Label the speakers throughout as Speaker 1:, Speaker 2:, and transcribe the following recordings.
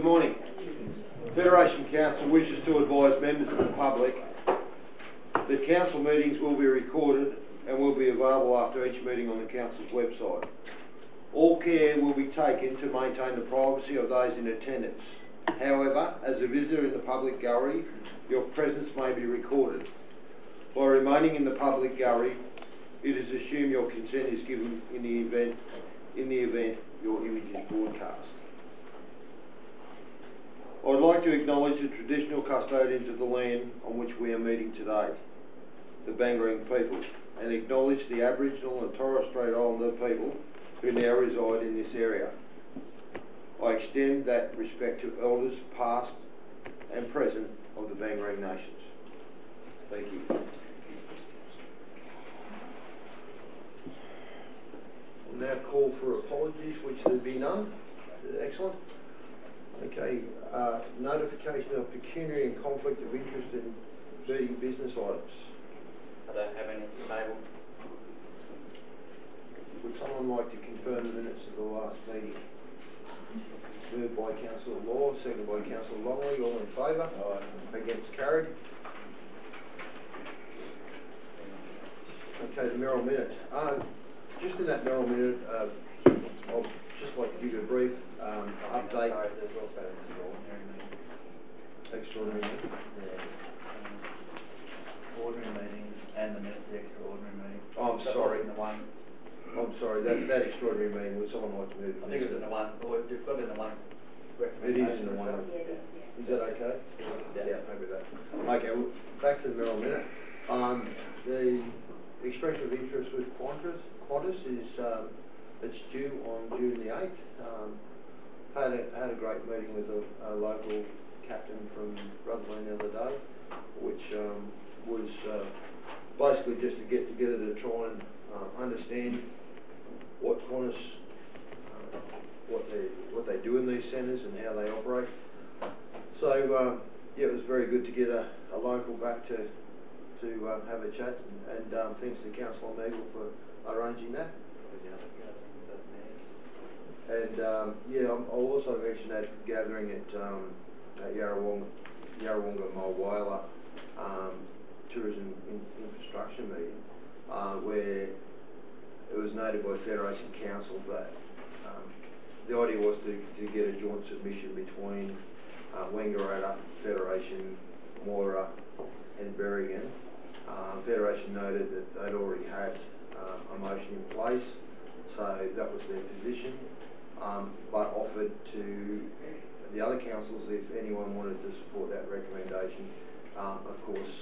Speaker 1: Good morning. Federation Council wishes to advise members of the public that council meetings will be recorded and will be available after each meeting on the council's website. All care will be taken to maintain the privacy of those in attendance. However, as a visitor in the public gallery, your presence may be recorded. By remaining in the public gallery, it is assumed your consent is given in the event your image is broadcast. I would like to acknowledge the traditional custodians of the land on which we are meeting today, the Bangarang people, and acknowledge the Aboriginal and Torres Strait Islander people who now reside in this area. I extend that respect to elders past and present of the Bangarang nations. Thank you. I'll now call for apologies, which there be none. Excellent. Okay, notification of pecuniary and conflict of interest in meeting business items.
Speaker 2: I don't have any table.
Speaker 1: Would someone like to confirm the minutes of the last meeting? Moved by Councillor Law, seconded by Councillor Longley. All in favour? Aye. Against? Carried. Okay, the Merrill minute. Just in that Merrill minute, I'll just like to give you a brief update.
Speaker 2: Sorry, there's also an extraordinary meeting.
Speaker 1: Extraordinary meeting?
Speaker 2: Yeah. Ordinary meetings and the minutes of the extraordinary meeting.
Speaker 1: Oh, I'm sorry.
Speaker 2: In the one.
Speaker 1: I'm sorry, that extraordinary meeting, would someone like to move?
Speaker 2: I think it was in the one, or you've got it in the one.
Speaker 1: It is in the one. Is that okay? Yeah, maybe that. Okay, well, back to the Merrill minute. The expression of interest with Qantas is it's due on June the 8th. Had a great meeting with a local captain from Rutherland the other day, which was basically just to get together to try and understand what Qantas, what they do in these centres and how they operate. So yeah, it was very good to get a local back to have a chat, and thanks to Councillor Meagle for arranging that. And yeah, I'll also mention that gathering at Yarrawonga Mulwala Tourism Infrastructure meeting, where it was noted by Federation Council that the idea was to get a joint submission between Wangaratta, Federation, Moira and Berrigan. Federation noted that they'd already had a motion in place, so that was their position, but offered to the other councils if anyone wanted to support that recommendation. Of course,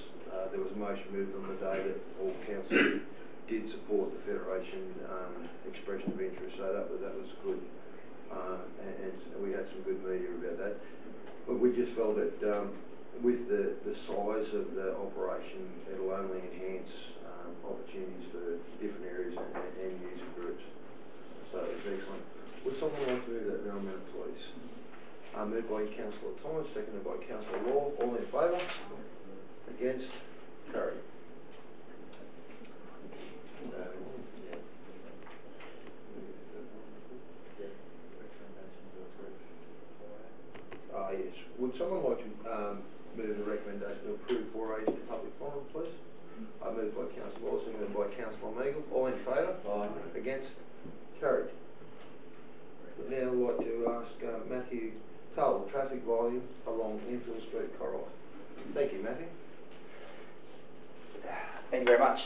Speaker 1: there was a motion moved on the day that all councils did support the Federation expression of interest, so that was good, and we had some good media about that. But we just felt that with the size of the operation, it'll only enhance opportunities for different areas and user groups. So it's excellent. Would someone like to move that Merrill minute, please? Moved by Councillor Thomas, seconded by Councillor Law. All in favour? Against? Carried. Yes. Would someone like to move the recommendation to approve 4A to public forum, please? Moved by Councillor Law, seconded by Councillor Meagle. All in favour? Aye. Against? Carried. Would now like to ask Matthew Tull, traffic volume along Enfield Street, Corowa. Thank you, Matthew.
Speaker 3: Thank you very much.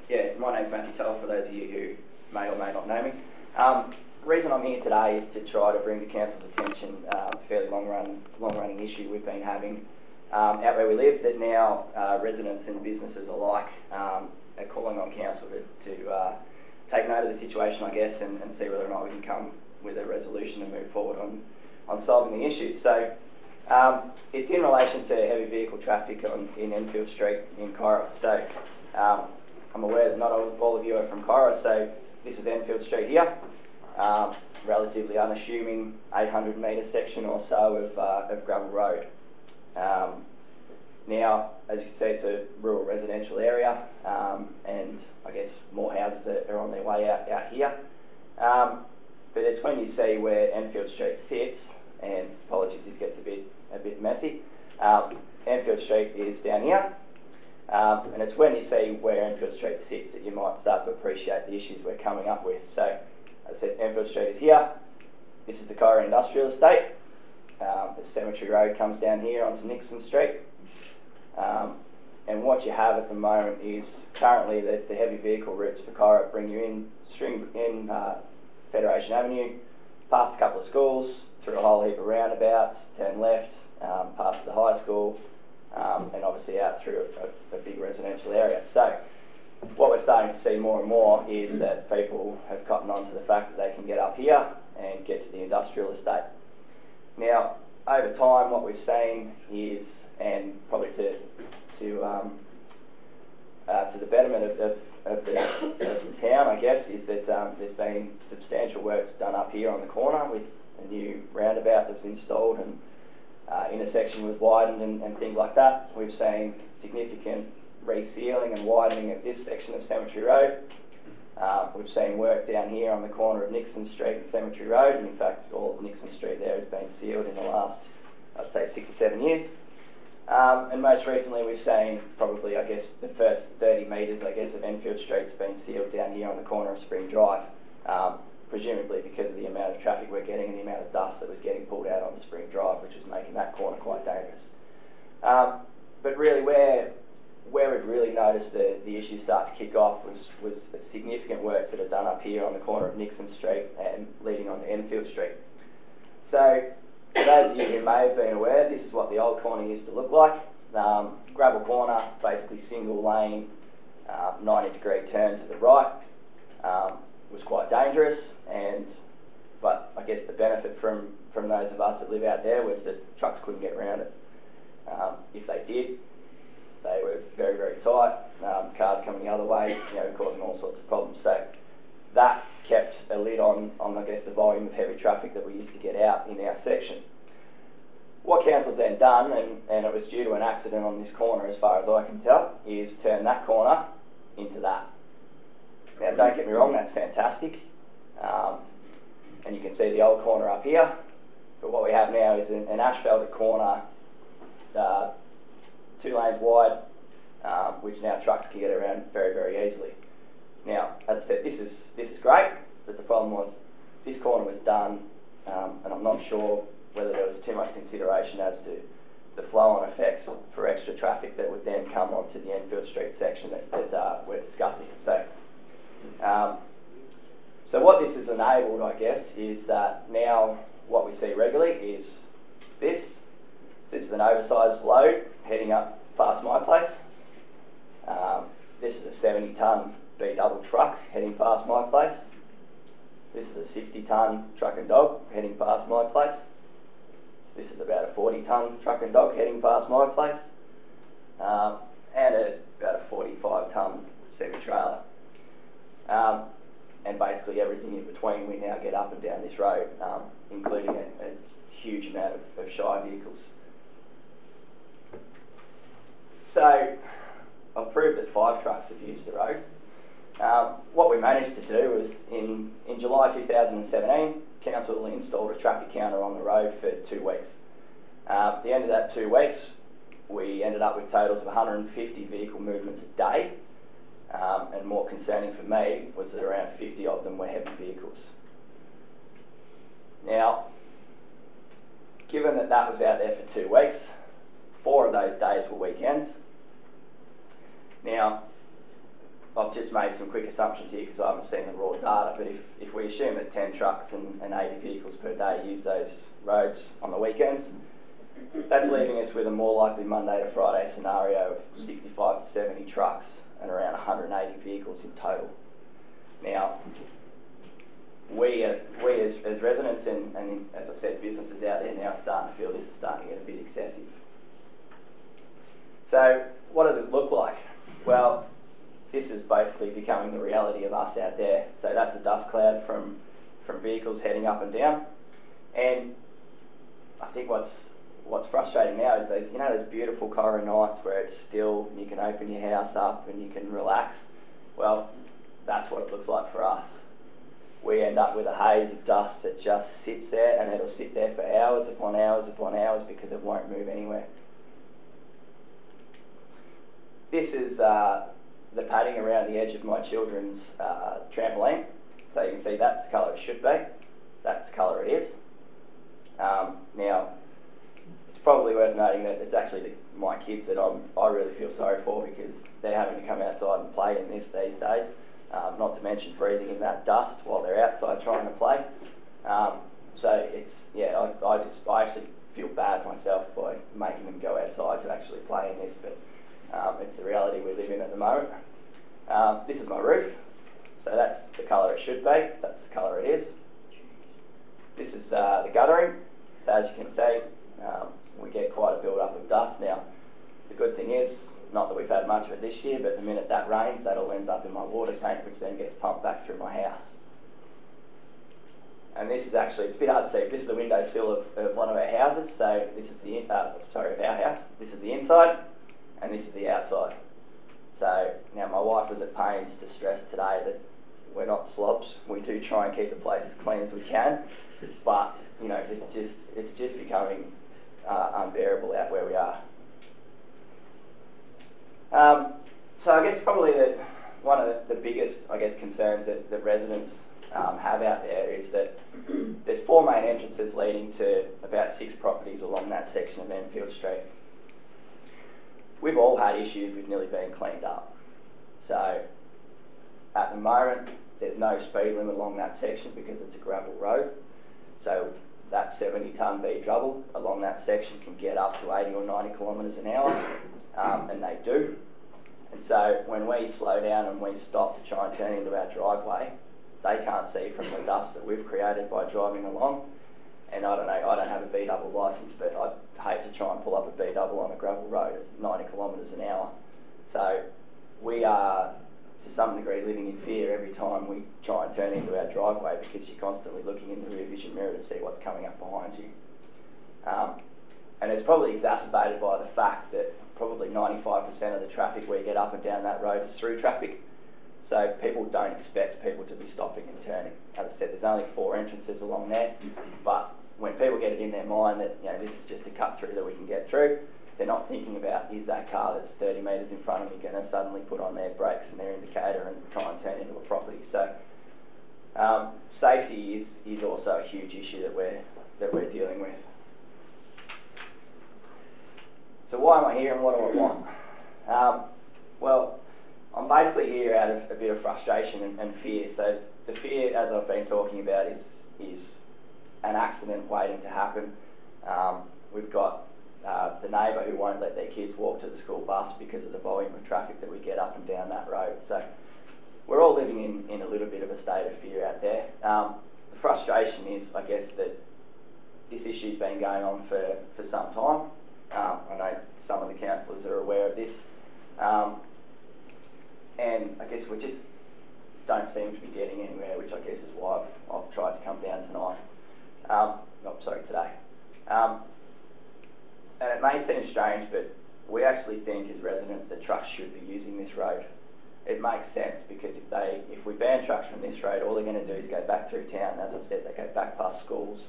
Speaker 3: Yeah, my name's Matthew Tull, for those of you who may or may not know me. The reason I'm here today is to try to bring to Council's attention a fairly long-running issue we've been having out where we live, that now residents and businesses alike are calling on Council to take note of the situation, I guess, and see whether or not we can come with a resolution and move forward on solving the issue. So it's in relation to heavy vehicle traffic in Enfield Street in Corowa. So I'm aware that not all of you are from Corowa, so this is Enfield Street here. Relatively unassuming 800 metre section or so of gravel road. Now, as you can see, it's a rural residential area, and I guess more houses are on their way out here. But it's when you see where Enfield Street sits, and apologies, this gets a bit messy. Enfield Street is down here, and it's when you see where Enfield Street sits that you might start to appreciate the issues we're coming up with. So, as I said, Enfield Street is here. This is the Kora Industrial Estate. The Cemetery Road comes down here onto Nixon Street. And what you have at the moment is currently the heavy vehicle routes for Kora bring you in Federation Avenue, past a couple of schools, through a whole heap of roundabouts, turn left, past the high school, and obviously out through a big residential area. So what we're starting to see more and more is that people have gotten onto the fact that they can get up here and get to the industrial estate. Now, over time, what we've seen is, and probably to the betterment of the town, I guess, is that there's been substantial works done up here on the corner with a new roundabout that was installed, and intersection was widened and things like that. We've seen significant resealing and widening of this section of Cemetery Road. We've seen work down here on the corner of Nixon Street and Cemetery Road, and in fact all of Nixon Street there has been sealed in the last, I'd say, 6 or 7 years. And most recently we've seen probably, I guess, the first 30 metres, I guess, of Enfield Street's been sealed down here on the corner of Spring Drive, presumably because of the amount of traffic we're getting and the amount of dust that was getting pulled out onto Spring Drive, which was making that corner quite dangerous. But really where we've really noticed the issues start to kick off was the significant works that are done up here on the corner of Nixon Street and leading on to Enfield Street. So, for those of you who may have been aware, this is what the old corner used to look like. Gravel corner, basically single lane, 90-degree turn to the right. Was quite dangerous, but I guess the benefit from those of us that live out there was that trucks couldn't get around it. If they did, they were very, very tight. Cars coming the other way, causing all sorts of problems. So that kept a lid on I guess, the volume of heavy traffic that we used to get out in our section. What council's then done, and it was due to an accident on this corner as far as I can tell, is turn that corner into that. Now don't get me wrong, that's fantastic. And you can see the old corner up here, but what we have now is an asphalted corner, 2 lanes wide, which now trucks can get around very, very easily. Now, as I said, this is great, but the problem was this corner was done, and I'm not sure whether there was too much consideration as to the flow-on effects for extra traffic that would then come onto the Enfield Street section that we're discussing. So what this has enabled, I guess, is that now what we see regularly is this. This is an oversized load heading up past my place. This is a 70-tonne B-double truck heading past my place. This is a 60-tonne truck and dog heading past my place. This is about a 40-tonne truck and dog heading past my place. And about a 45-tonne semi-trailer. And basically everything in between we now get up and down this road, including a huge amount of shy vehicles. So, I've proved that 5 trucks have used the road. What we managed to do was, in July 2017, Council installed a traffic counter on the road for 2 weeks. At the end of that 2 weeks, we ended up with totals of 150 vehicle movements a day, and more concerning for me was that around 50 of them were heavy vehicles. Now, given that that was out there for 2 weeks, 4 of those days were weekends. Now, I've just made some quick assumptions here because I haven't seen the raw data, but if we assume that 10 trucks and 80 vehicles per day use those roads on the weekends, that's leaving us with a more likely Monday to Friday scenario of 65 to 70 trucks and around 180 vehicles in total. Now, we as residents and as I said, businesses out there now are starting to feel this is starting to get a bit excessive. So, what does it look like? Well, this is basically becoming the reality of us out there. So that's a dust cloud from vehicles heading up and down. And I think what's frustrating now is those beautiful Kora nights where it's still and you can open your house up and you can relax. Well, that's what it looks like for us. we end up with a haze of dust that just sits there, and it'll sit there for hours upon hours upon hours because it won't move anywhere. This is the padding around the edge of my children's trampoline. So you can see that's the colour it should be. That's the colour it is. Now, it's probably worth noting that it's actually my kids that I really feel sorry for, because they're having to come outside and play in this these days. Not to mention freezing in that dust while they're outside trying to play. So it's, yeah, I actually feel bad myself by making them go outside to actually play in this, but it's the reality we live in at the moment. This is my roof, so that's the colour it should be, that's the colour it is. This is the guttering, so as you can see, we get quite a build-up of dust. Now, the good thing is, not that we've had much of it this year, but the minute that rains, that all ends up in my water tank, which then gets pumped back through my house. And this is actually, it's a bit hard to see, this is the window sill of one of our houses, so this is the, of our house, this is the inside, and this is the outside. So, now my wife was at pains to stress today that we're not slobs, we do try and keep the place as clean as we can, but, you know, it's just becoming unbearable out where we are. So I guess probably one of the biggest, I guess, concerns that residents have out there is that there's 4 main entrances leading to about 6 properties along that section of Enfield Street. We've all had issues with nearly being cleaned up. So at the moment, there's no speed limit along that section because it's a gravel road. So that 70-tonne V double along that section can get up to 80 or 90 kilometres an hour, and they do. And so when we slow down and we stop to try and turn into our driveway, they can't see from the dust that we've created by driving along. And I don't know, I don't have a V double licence, but I'd hate to try and pull up a V double on a gravel road at 90 kilometres an hour. So we are, to some degree, living in fear every time we try and turn into our driveway, because you're constantly looking in the rear vision mirror to see what's coming up behind you. And it's probably exacerbated by the fact that probably 95% of the traffic we get up and down that road is through traffic. So people don't expect people to be stopping and turning. As I said, there's only 4 entrances along there, but when people get it in their mind that, you know, this is just a cut through that we can get through, they're not thinking about, is that car that's 30 metres in front of me going to suddenly put on their brakes and their indicator and try and turn into a property. So safety is also a huge issue that we're dealing with. So why am I here and what do I want? Well, I'm basically here out of a bit of frustration and fear. So the fear, as I've been talking about, is an accident waiting to happen. We've got the neighbour who won't let their kids walk to the school bus because of the volume of traffic that we get up and down that road. So we're all living in a little bit of a state of fear out there. The frustration is, I guess, that this issue's been going on for some time. I know some of the councillors are aware of this. And I guess we just don't seem to be getting anywhere, which I guess is why I've tried to come down tonight. Today. And it may seem strange, but we actually think as residents that trucks should be using this road. It makes sense, because if we ban trucks from this road, all they're going to do is go back through town. As I said, they go back past schools,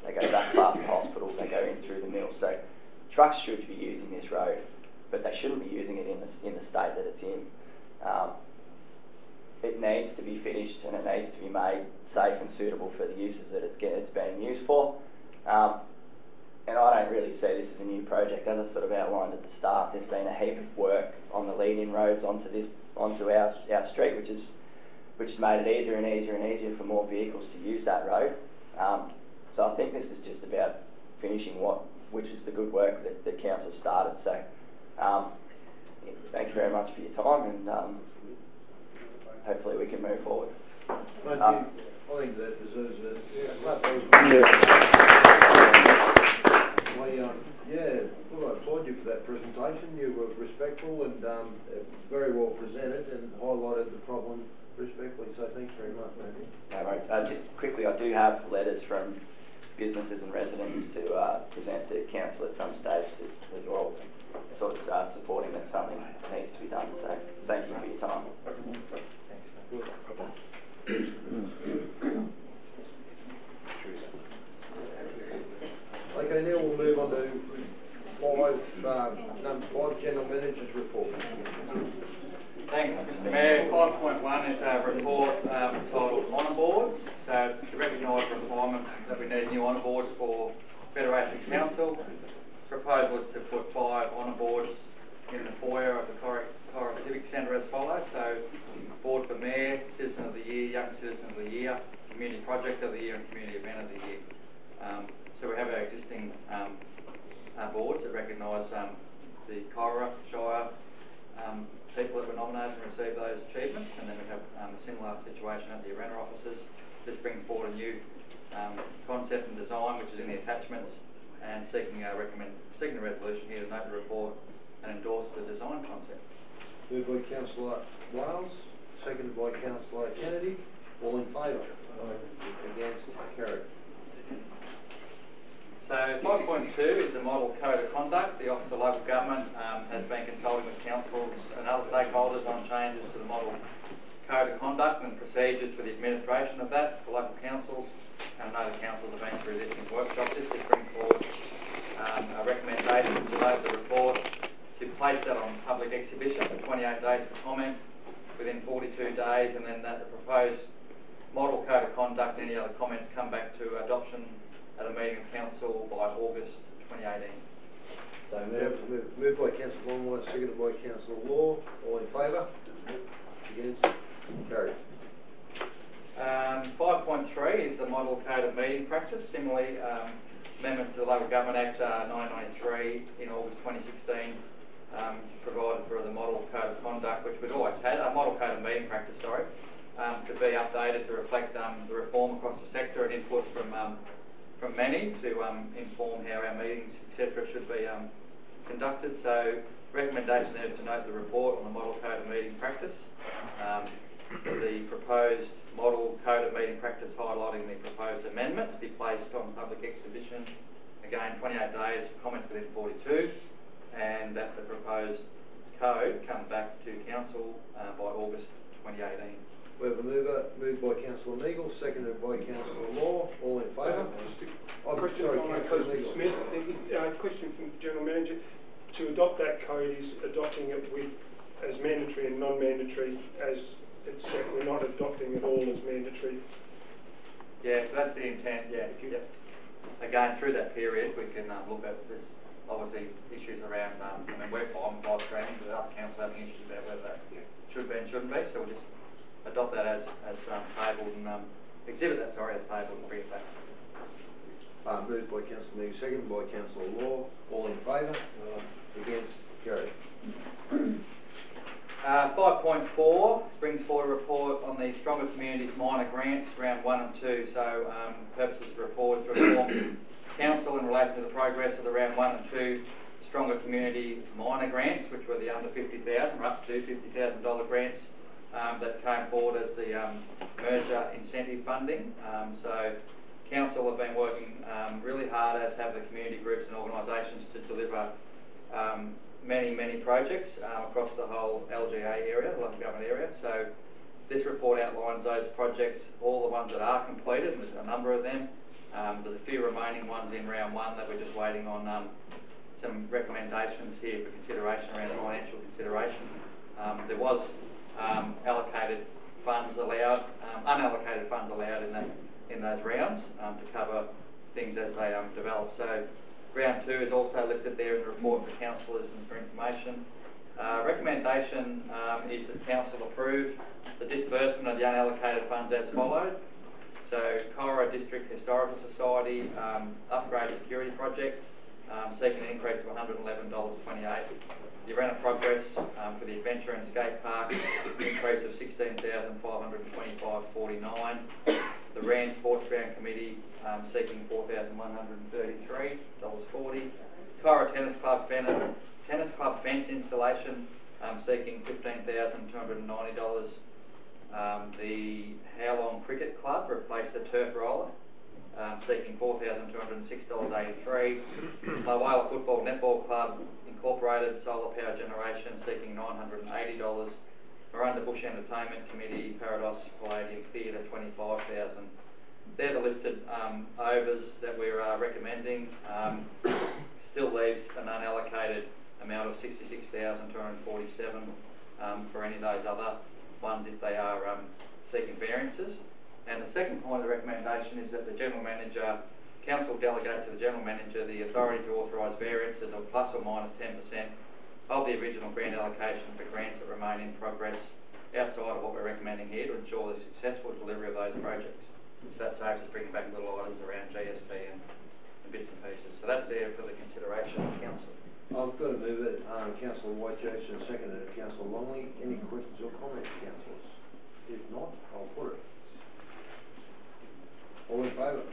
Speaker 3: they go back past hospitals, they go in through the mill. So trucks should be using this road, but they shouldn't be using it in the state that it's in. It needs to be finished and it needs to be made safe and suitable for the uses that it's being used for. And I don't really see this as a new project. As I sort of outlined at the start, there's been a heap of work on the lead-in roads onto our street, which has made it easier and easier and easier for more vehicles to use that road. So I think this is just about finishing which is the good work that the council started. So thank you very much for your time, and hopefully we can move forward.
Speaker 1: Thank you. I think that deserves a clap. Well, I applaud you for that presentation. You were respectful and very well presented and highlighted the problem respectfully, so thanks very much, Matthew.
Speaker 3: No worries. Just quickly, I do have letters from businesses and residents to present to council at some stage as well, sort of supporting that something needs to be done. So thank you for your time.
Speaker 1: Thanks. Good.
Speaker 2: one is a report titled Honour Boards. So to recognise the requirement that we need new honour boards for Federation Council, proposal is to put 5 honour boards in the foyer of the Cora Civic Centre as follows. So, Board for Mayor, Citizen of the Year, Young Citizen of the Year, Community Project of the Year and Community Event of the Year. So we have our existing boards that recognise the Cora Shire people that were nominated and received those achievements, and then we have a similar situation at the Arena offices. This brings forward a new concept and design which is in the attachments, and seeking a resolution here to note the report and endorse the design concept.
Speaker 1: Moved by Councillor Wales, seconded by Councillor Kennedy. All in favour? Against? Carried.
Speaker 2: So 5.2 is the Model Code of Conduct. The Office of Local Government has been consulting with councils and other stakeholders on changes to the Model Code of Conduct and procedures for the administration of that for local councils. And I know the councils have been through this in workshops. This just brings forward a recommendation to note the report, to place that on public exhibition for 28 days for comment within 42 days, and then that the proposed Model Code of Conduct, any other comments come back to adoption at a meeting of council by August 2018.
Speaker 1: So moved by Councillor Longworth, seconded by Councillor Law. All in favour? Against? Carried.
Speaker 2: 5.3 is the Model Code of Meeting Practice. Similarly, amendments to the Local Government Act 993 in August 2016 provided for the Model Code of Conduct, which we'd always had, a Model Code of Meeting Practice, to be updated to reflect the reform across the sector and inputs from many to inform how our meetings, etc., should be conducted. So, recommendation there is to note the report on the Model Code of Meeting Practice, the proposed Model Code of Meeting Practice highlighting the proposed amendments be placed on public exhibition, again 28 days, comments within 42, and that the proposed code come back to council by August 2018.
Speaker 1: We have a moved by Councillor Neagle, seconded by Councillor Law. All in favour?
Speaker 4: Question from Councillor Smith. Question from the General Manager. To adopt that code is adopting it with as mandatory and non-mandatory as it's set. We're not adopting it all as mandatory.
Speaker 2: Yeah, so that's the intent, yeah. Yep. Again, through that period, we can look at this, obviously, issues around, we're fine with live streaming, but other councils having issues about whether that should be and shouldn't be, so we'll just adopt that as tabled and exhibit that, as tabled and bring it back.
Speaker 1: Moved by Councillor Neagle, seconded by Councillor Law. All in favour? Against? Carried.
Speaker 2: 5.4 brings forward a report on the Stronger Communities minor grants, round 1 and 2. So, purposes of the report to inform council in relation to the progress of the round 1 and 2 Stronger Community minor grants, which were the under $50,000 or up to $50,000 grants that came forward as the merger incentive funding. So, council have been working really hard, as have the community groups and organisations, to deliver many projects across the whole LGA area, the local government area. So this report outlines those projects, all the ones that are completed, and there's a number of them. There's a few remaining ones in round 1 that we're just waiting on some recommendations here for consideration around financial consideration. There was allocated funds allowed, unallocated funds allowed in those rounds to cover things as they develop. So round 2 is also listed there in the report for councillors and for information. Recommendation is that council approve the disbursement of the unallocated funds as followed. So Cora District Historical Society upgrade security project, seeking an increase of $111.28. The Arena Progress for the Adventure and Skate Park, increase of $16,525.49. The Rand Sports Ground Committee seeking $4,133.40. Cora Tennis Club fence installation seeking $15,290. The Howlong Cricket Club replaced the turf roller, seeking $4,206.83. Lowella Football Netball Club Incorporated solar power generation seeking $980. Miranda Bush Entertainment Committee, Parados Palladium Theatre, $25,000. They're the listed overs that we're recommending. Still leaves an unallocated amount of $66,247 for any of those other ones if they are seeking variances. And the second point of the recommendation is that the General Manager, Council delegate to the General Manager the authority to authorise variances of plus or minus 10% of the original grant allocation for grants that remain in progress outside of what we're recommending here to ensure the successful delivery of those projects. So that saves us bringing back little items around GST and bits and pieces. So that's there for the consideration of Council.
Speaker 1: I've got to move it, Councillor White-Jackson, seconded Councillor Longley. Any questions or comments, councillors? If not, I'll put it. All in favour?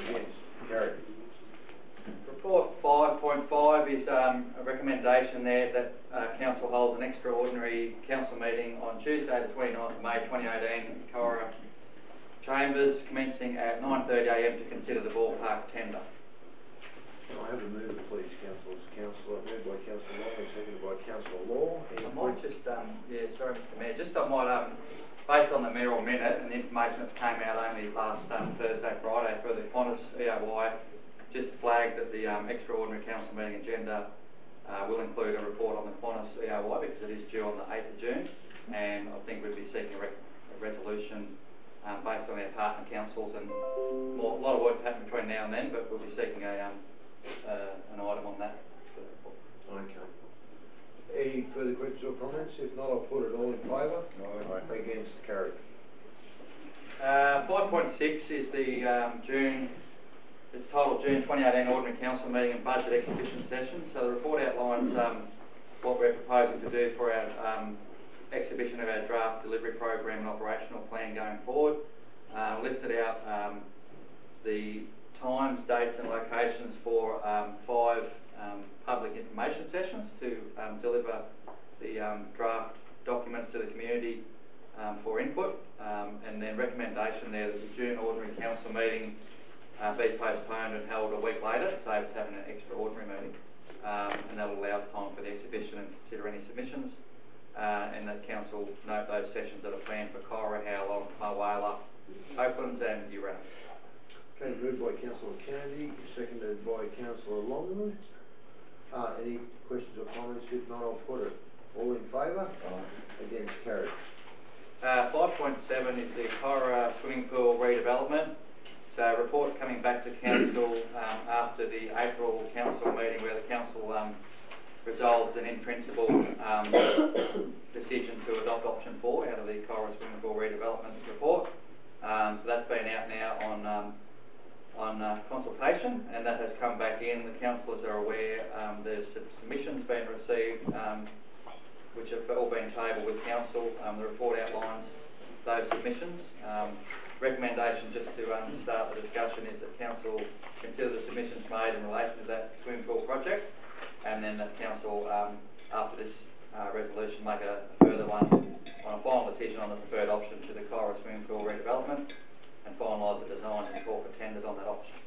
Speaker 1: Against? Carried.
Speaker 2: Report 5.5 is a recommendation there that Council holds an extraordinary Council meeting on Tuesday the 29th of May 2018 in Cora Chambers, commencing at 9:30 AM to consider the ballpark tender.
Speaker 1: Can I have a move, please, councillors? Moved by Councillor Longley, seconded by Councillor Law. Any
Speaker 2: I might just, sorry Mr Mayor, just I might, based on the mayoral minute and the information that came out only last Thursday, Friday for the Qantas EOY, just flag that the extraordinary council meeting agenda will include a report on the Qantas EOY because it is due on the 8th of June, and I think we'll be seeking a resolution based on our partner councils, and a lot of work happening between now and then, but we'll be seeking an item on that.
Speaker 1: Okay. Any further questions or comments? If not, I'll put it. All in favour? Aye. Against? Carried.
Speaker 2: 5.6 is the it's titled June 2018 Ordinary Council Meeting and Budget Exhibition Session. So the report outlines what we're proposing to do for our exhibition of our draft delivery program and operational plan going forward. Listed out the times, dates and locations for 5 public information sessions to deliver the draft documents to the community for input, and then recommendation there that the June Ordinary Council meeting be postponed and held a week later, so it's having an extraordinary meeting, and that will allow us time for the exhibition and consider any submissions, and that Council note those sessions that are planned for Cora, Howlong, Mulwala, Oaklands and Uralla.
Speaker 1: Okay, moved by Councillor Kennedy, seconded by Councillor Longley. Any questions or comments? If not, I'll put it. All in favour? Against? Carried.
Speaker 2: 5.7 is the Cora swimming pool redevelopment. So reports coming back to Council after the April Council meeting where the Council resolved an in-principle decision to adopt option 4 out of the Cora swimming pool redevelopment report. So that's been out now on consultation, and that has come back in. The councillors are aware there's submissions been received which have all been tabled with Council. The report outlines those submissions. Recommendation, just to start the discussion, is that Council consider the submissions made in relation to that swimming pool project, and then that Council, after this resolution, make a further one on a final decision on the preferred option to the Cora swimming pool redevelopment, and finalise the design and call for tenders on that option.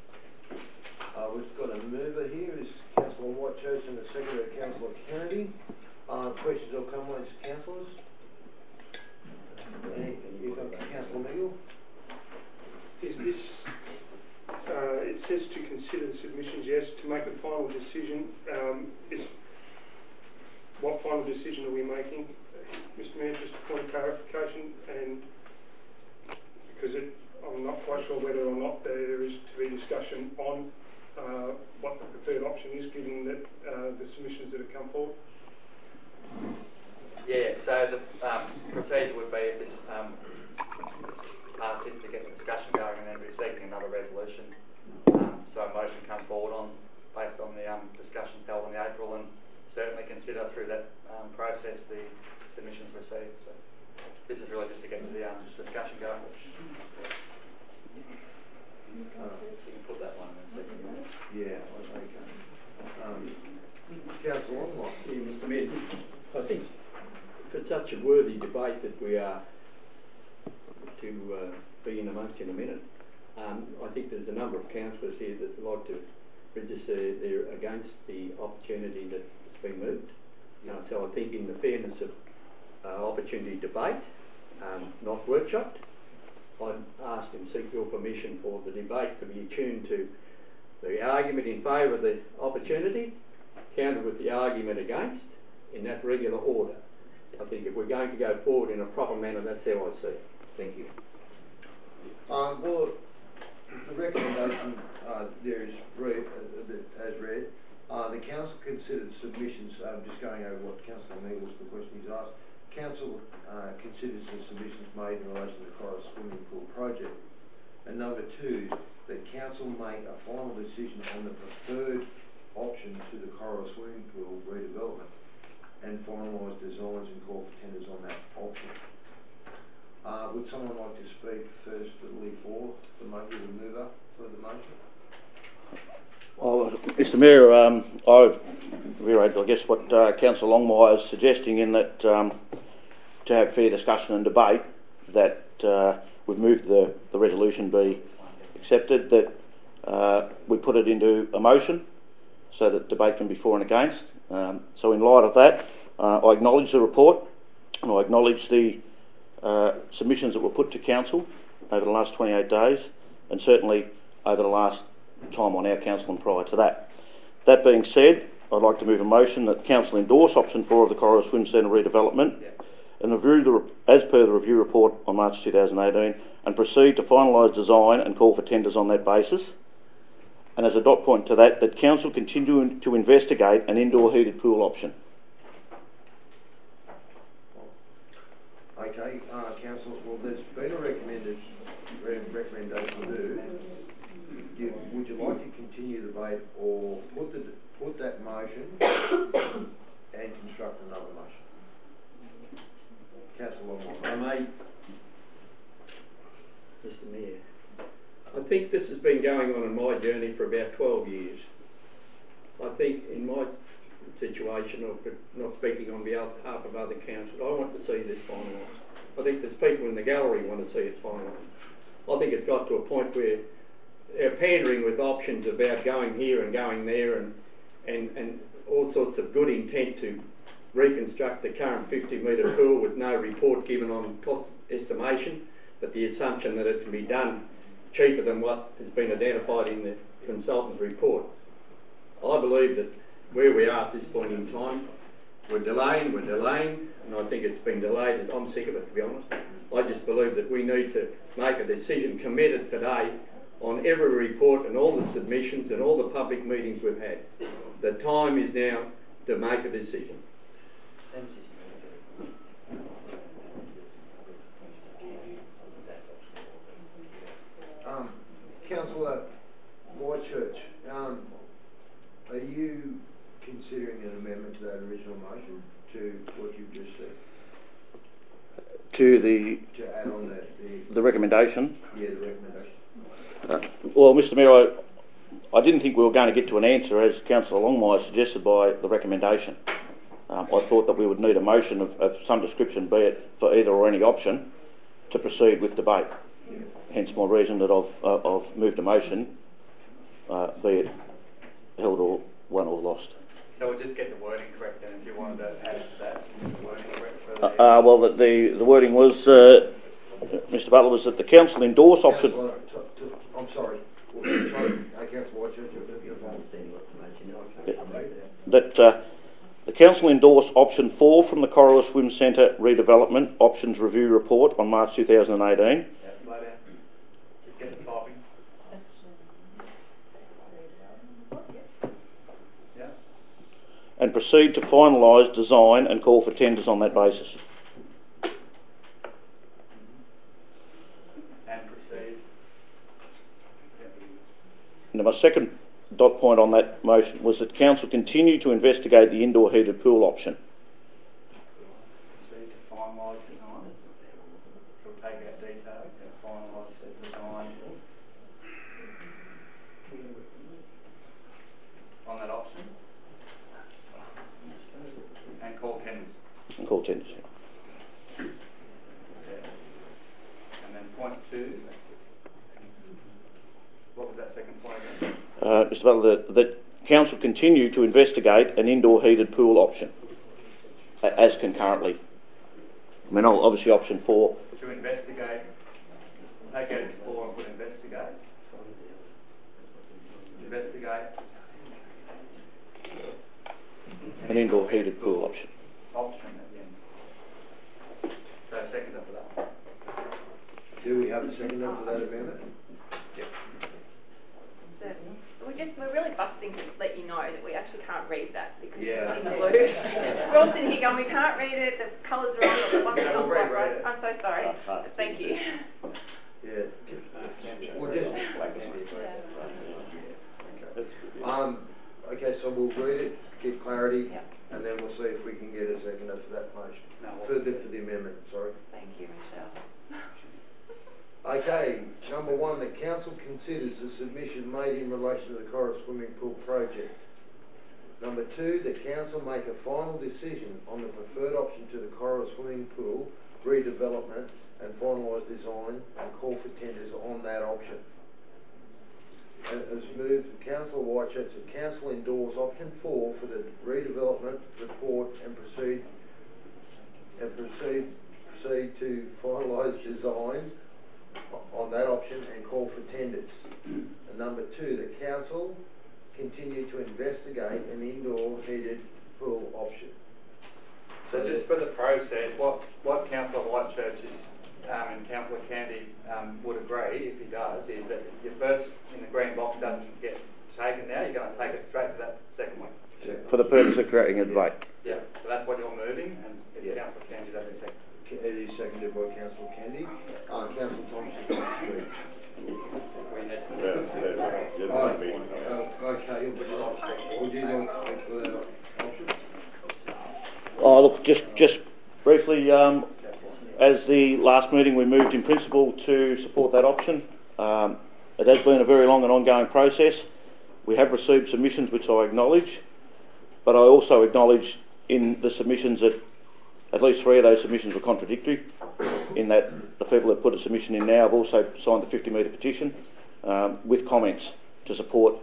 Speaker 1: We've got a mover here, is Councillor White-Jackson, the secretary, Councillor Kennedy. Questions or comments, councillors? Councillor Neal?
Speaker 4: Is this, it says to consider the submissions, yes, to make a final decision. What final decision are we making? Mr Mayor, just a point of clarification, and because I'm not quite sure whether or not there is to be discussion on what the preferred option is, given that the submissions that have come forward.
Speaker 2: Yeah, so the procedure would be if this passes to get the discussion going, and then be seeking another resolution. So a motion comes forward based on the discussions held in April, and certainly consider through that process the submissions received. So this is really just to get the discussion going. You can put that one in a second.
Speaker 1: Yeah, okay. Councillor Longley.
Speaker 5: Yeah, Mr Mayor, I think for such a worthy debate that we are to be in amongst in a minute, I think there's a number of councillors here that would like to register they're against the opportunity that's been moved. So I think in the fairness of opportunity debate, not workshopped, I'd ask and seek your permission for the debate to be attuned to the argument in favour of the opportunity, countered with the argument against, in that regular order. I think if we're going to go forward in a proper manner, that's how I see it. Thank you.
Speaker 1: Well, the recommendation there is read, as read. The council considered submissions, just going over what Councillor Needles, the question he's asked. Council considers the submissions made in relation to the Corals Swimming Pool project. And number two, that council make a final decision on the preferred option to the Corals Swimming Pool redevelopment and finalise designs and call for tenders on that option. Would someone like to speak firstly for the mover for the motion?
Speaker 6: Well, Mr Mayor, I reiterate, I guess, what Councillor Longmire is suggesting, in that to have fair discussion and debate, that we've moved the resolution be accepted, that we put it into a motion so that debate can be for and against. So in light of that, I acknowledge the report, and I acknowledge the submissions that were put to Council over the last 28 days, and certainly over the last time on our Council and prior to that. That being said, I'd like to move a motion that Council endorse option 4 of the Corals Swim Centre redevelopment and review as per the review report on March 2018, and proceed to finalise design and call for tenders on that basis. And as a dot point to that, that Council continue to investigate an indoor heated pool option.
Speaker 1: Okay, Council, well, there's been a recommendation to would you like to continue the debate, or put that motion and construct another motion? Councillor Longmire.
Speaker 5: Mr Mayor, I think this has been going on in my journey for about 12 years. I think in my situation, or not speaking on behalf of other councils, I want to see this finalised. I think there's people in the gallery want to see it finalised. I think it's got to a point where they're pandering with options about going here and going there, and all sorts of good intent to reconstruct the current 50-metre pool with no report given on cost estimation, but the assumption that it can be done cheaper than what has been identified in the consultant's report. I believe that where we are at this point in time, we're delaying, and I think it's been delayed, and I'm sick of it, to be honest. I just believe that we need to make a decision committed today on every report and all the submissions and all the public meetings we've had. The time is now to make a decision.
Speaker 1: Councillor Whitechurch, are you considering an amendment to that original motion to what you've just said?
Speaker 6: To
Speaker 1: add on
Speaker 6: the recommendation?
Speaker 1: Yeah, the recommendation.
Speaker 6: Well, Mr Mayor, I didn't think we were going to get to an answer, as Councillor Longmire suggested, by the recommendation. I thought that we would need a motion of some description, be it for either or any option, to proceed with debate. Yeah. Hence my reason that I've moved a motion, be it held or won or lost.
Speaker 2: So we'll just get the wording correct then, if you wanted to add to that, the wording correct for the...
Speaker 6: Well, the wording was, Mr Butler, was that the Council endorse option...
Speaker 1: I'm sorry. Councillor Whitechurch,
Speaker 6: that the Council endorse option 4 from the Corals Swim Centre redevelopment options review report on March 2018.
Speaker 2: Just get the typing.
Speaker 6: And proceed to finalise design and call for tenders on that basis.
Speaker 2: And proceed.
Speaker 6: And my second dot point on that motion was that Council continue to investigate the indoor heated pool option.
Speaker 2: Proceed to finalise design. We'll take out detail and finalise the design on that option. And call tenders.
Speaker 6: And call tenders.
Speaker 2: Yeah. And then point 2. What was that second point again?
Speaker 6: Mr Butler, that Council continue to investigate an indoor heated pool option, as concurrently. I mean, obviously option 4.
Speaker 2: To investigate, take out explore and put investigate. Investigate.
Speaker 6: An indoor heated pool option.
Speaker 2: Option again.
Speaker 1: have a second then for that amendment?
Speaker 7: Certainly. We're really busting to let you know that we actually can't read that because
Speaker 1: Yeah.
Speaker 7: it's in the blue. We're all sitting here going, we can't read it, the colours are on, or the one's not quite right. I'm so sorry. Thank you.
Speaker 1: Yeah. Well, just. Okay, so we'll read it, get clarity,
Speaker 7: Yep.
Speaker 1: and then we'll see if we can get a seconder for that motion. For the amendment, sorry.
Speaker 7: Thank you, Michelle.
Speaker 1: Okay, number one, the council considers the submission made in relation to the Corra Swimming Pool project. Number two, the council make a final decision on the preferred option to the Corra Swimming Pool redevelopment and finalise design and call for tenders on that option. As moved, the council of Whitechurch, the council endorse option 4 for the redevelopment report and proceed to finalise design on that option and call for tenders. And number two, the council continue to investigate an indoor heated pool option.
Speaker 2: So just for the process, what Councillor Whitechurch is, and Councillor Candy would agree, if he does, is that your first in the green box doesn't get taken now, you're going to take it straight to that second one.
Speaker 6: For the purpose of creating a debate.
Speaker 2: Yeah, so that's what you're moving, and if
Speaker 1: Yeah.
Speaker 2: Councillor Candy does it second.
Speaker 1: It is seconded by Councillor Candy. Councillor Thompson disagrees.
Speaker 2: We need to-
Speaker 1: Okay, would you like to speak for that option?
Speaker 6: Oh, look, just briefly, as the last meeting, we moved in principle to support that option. It has been a very long and ongoing process. We have received submissions which I acknowledge, but I also acknowledge in the submissions that at least 3 of those submissions were contradictory, in that the people that put a submission in now have also signed the 50-metre petition with comments to support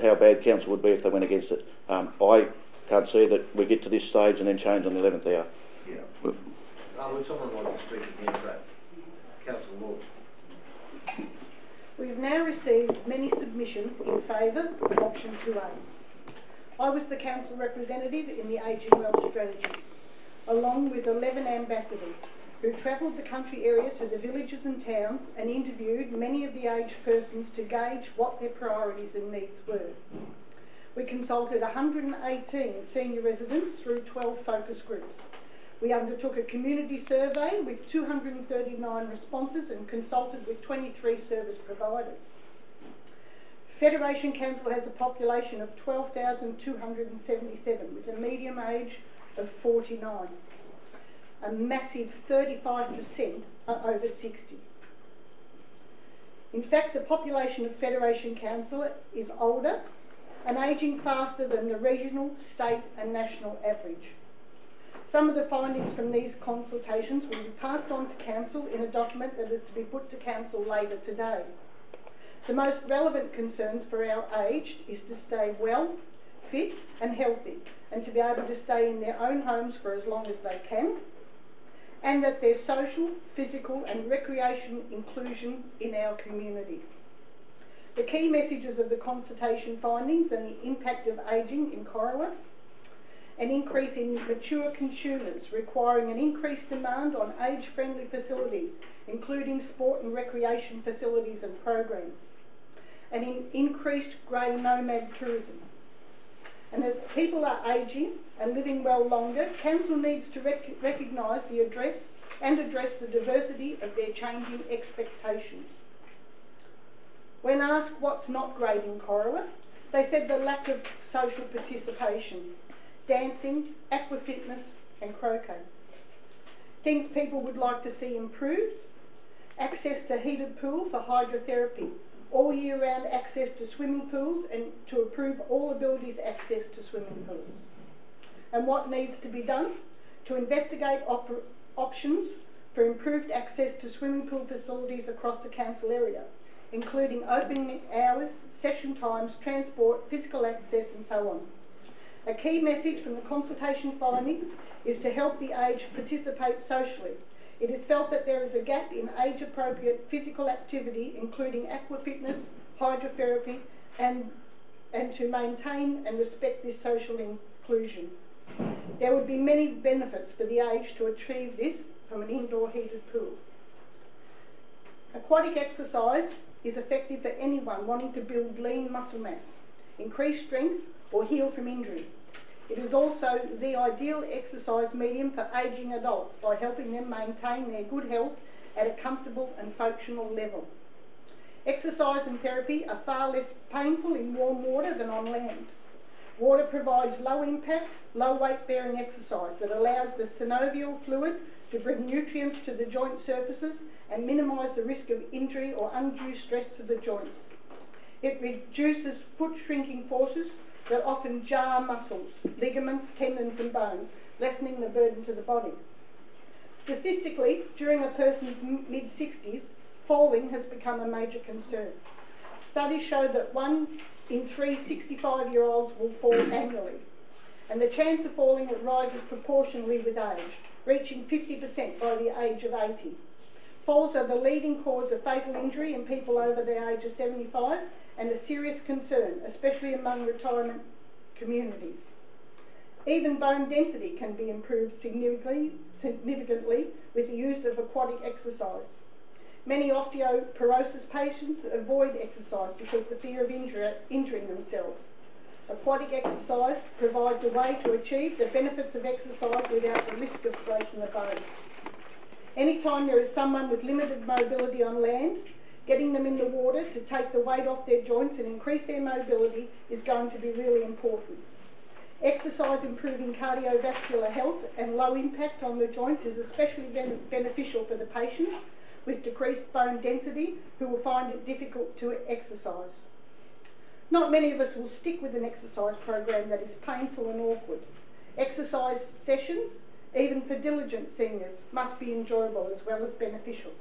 Speaker 6: how bad council would be if they went against it. I can't see that we get to this stage and then change on the 11th hour.
Speaker 1: Yeah. Would someone like to speak against that? Councillor Lord.
Speaker 8: We have now received many submissions in favour of option 2A. I was the council representative in the Ageing Well strategy, along with 11 ambassadors who travelled the country area to the villages and towns and interviewed many of the aged persons to gauge what their priorities and needs were. We consulted 118 senior residents through 12 focus groups. We undertook a community survey with 239 responses and consulted with 23 service providers. Federation Council has a population of 12,277 with a median age of 49. A massive 35% are over 60. In fact, the population of Federation Council is older and ageing faster than the regional, state and national average. Some of the findings from these consultations will be passed on to Council in a document that is to be put to Council later today. The most relevant concerns for our aged is to stay well, fit and healthy, and to be able to stay in their own homes for as long as they can, and that their social, physical and recreation inclusion in our community. The key messages of the consultation findings and the impact of ageing in Corowa: an increase in mature consumers requiring an increased demand on age-friendly facilities, including sport and recreation facilities and programs, and increased grey nomad tourism. And as people are ageing and living well longer, Council needs to recognise the address the diversity of their changing expectations. When asked what's not great in Corowa, they said the lack of social participation, dancing, aqua fitness and croquet. Things people would like to see improved: access to heated pool for hydrotherapy, all year round access to swimming pools, and to approve all abilities access to swimming pools. And what needs to be done? To investigate options for improved access to swimming pool facilities across the council area, including opening hours, session times, transport, physical access and so on. A key message from the consultation findings is to help the aged participate socially. It is felt that there is a gap in age-appropriate physical activity, including aqua fitness, hydrotherapy, and to maintain and respect this social inclusion. There would be many benefits for the aged to achieve this from an indoor heated pool. Aquatic exercise is effective for anyone wanting to build lean muscle mass, increase strength or heal from injury. It is also the ideal exercise medium for ageing adults by helping them maintain their good health at a comfortable and functional level. Exercise and therapy are far less painful in warm water than on land. Water provides low impact, low weight bearing exercise that allows the synovial fluid to bring nutrients to the joint surfaces and minimise the risk of injury or undue stress to the joints. It reduces foot shrinking forces that often jar muscles, ligaments, tendons and bones, lessening the burden to the body. Statistically, during a person's mid-60s, falling has become a major concern. Studies show that 1 in 3 65-year-olds will fall annually, and the chance of falling rises proportionally with age, reaching 50% by the age of 80. Falls are the leading cause of fatal injury in people over the age of 75 and a serious concern, especially among retirement communities. Even bone density can be improved significantly with the use of aquatic exercise. Many osteoporosis patients avoid exercise because of the fear of injuring themselves. Aquatic exercise provides a way to achieve the benefits of exercise without the risk of breaking the bones. Anytime there is someone with limited mobility on land, getting them in the water to take the weight off their joints and increase their mobility is going to be really important. Exercise improving cardiovascular health and low impact on the joints is especially beneficial for the patients with decreased bone density who will find it difficult to exercise. Not many of us will stick with an exercise program that is painful and awkward. Exercise sessions, even for diligent seniors, must be enjoyable as well as beneficial.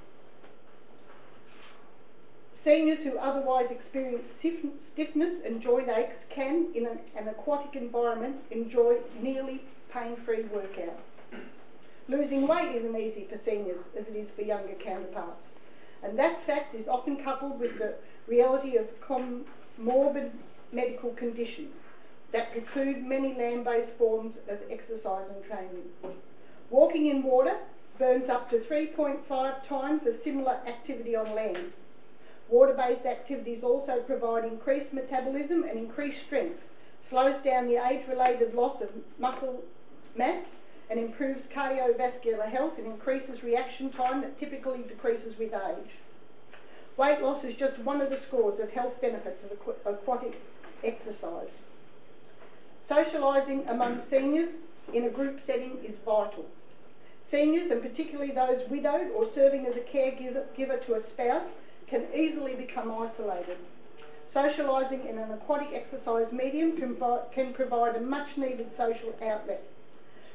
Speaker 8: Seniors who otherwise experience stiffness and joint aches can, in an aquatic environment, enjoy nearly pain-free workout. Losing weight isn't easy for seniors as it is for younger counterparts, and that fact is often coupled with the reality of comorbid medical conditions that preclude many land-based forms of exercise and training. Walking in water burns up to 3.5 times a similar activity on land. Water-based activities also provide increased metabolism and increased strength, slows down the age-related loss of muscle mass, and improves cardiovascular health and increases reaction time that typically decreases with age. Weight loss is just one of the scores of health benefits of aquatic exercise. Socialising among seniors in a group setting is vital. Seniors, and particularly those widowed or serving as a caregiver to a spouse, can easily become isolated. Socialising in an aquatic exercise medium can provide a much-needed social outlet.